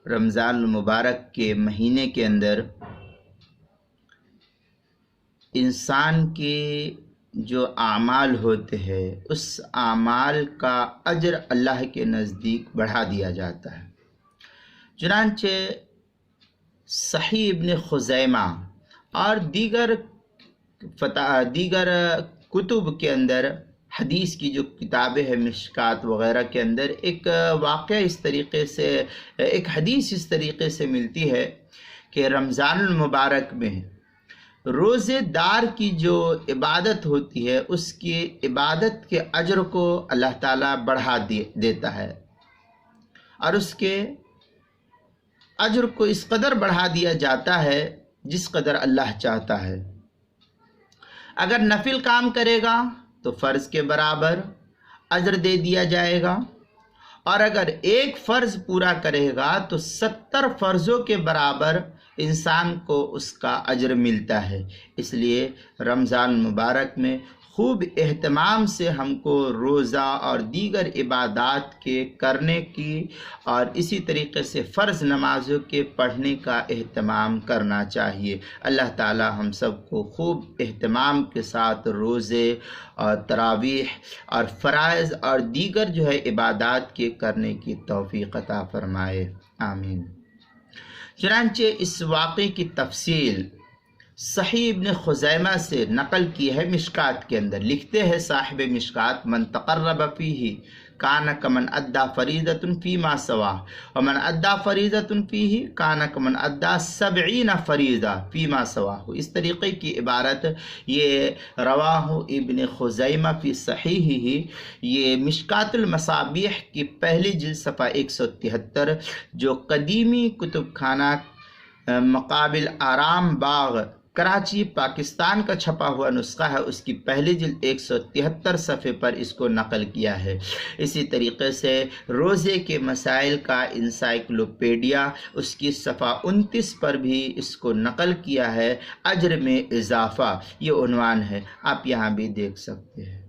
رمضان المبارک کے مہینے کے اندر انسان کے جو اعمال ہوتے ہیں اس اعمال کا اجر اللہ کے نزدیک بڑھا دیا جاتا ہے۔ چنانچہ صحیح ابن خزیمہ اور دیگر کتب کے اندر، حدیث کی جو کتابیں ہیں مشکات وغیرہ کے اندر، ایک واقعہ ایک حدیث اس طریقے سے ملتی ہے کہ رمضان المبارک میں روزے دار کی جو عبادت ہوتی ہے اس کی عبادت کے اجر کو اللہ تعالیٰ بڑھا دیتا ہے، اور اس کے اجر کو اس قدر بڑھا دیا جاتا ہے جس قدر اللہ چاہتا ہے۔ اگر نفل کام کرے گا تو فرض کے برابر اجر دے دیا جائے گا، اور اگر ایک فرض پورا کرے گا تو 70 فرضوں کے برابر انسان کو اس کا اجر ملتا ہے۔ اس لیے رمضان مبارک میں خوب اہتمام سے ہم کو روزہ اور دیگر عبادات کے کرنے کی اور اسی طریقے سے فرض نمازوں کے پڑھنے کا اہتمام کرنا چاہیے۔ اللہ تعالی ہم سب کو خوب اہتمام کے ساتھ روزے اور تراویح اور فرائض اور دیگر جو ہے عبادات کے کرنے کی توفیق عطا فرمائے، آمین۔ چنانچہ اس واقعے کی تفصیل صحیح ابن خزیمہ سے نقل کی ہے مشکات کے اندر۔ لکھتے ہیں صاحب مشکات: من تقرب فیہ کان کمن ادا فریضۃ فیما سوا ومن ادا فریضۃ فیہ کان کمن ادا 70 فریضہ فیما سوا۔ اس طریقے کی عبارت یہ رواہ ابن خزیمہ فی صحیحہ، یہ مشکات المصابیح کی پہلی جلد صفحہ 173 جو قدیمی کتب خانہ مقابل آرام باغ کراچی پاکستان کا چھپا ہوا نسخہ ہے، اس کی پہلی جلد 173 صفحے پر اس کو نقل کیا ہے۔ اسی طریقے سے روزے کے مسائل کا انسائکلوپیڈیا اس کی صفحہ 29 پر بھی اس کو نقل کیا ہے، اجر میں اضافہ، یہ عنوان ہے، آپ یہاں بھی دیکھ سکتے ہیں۔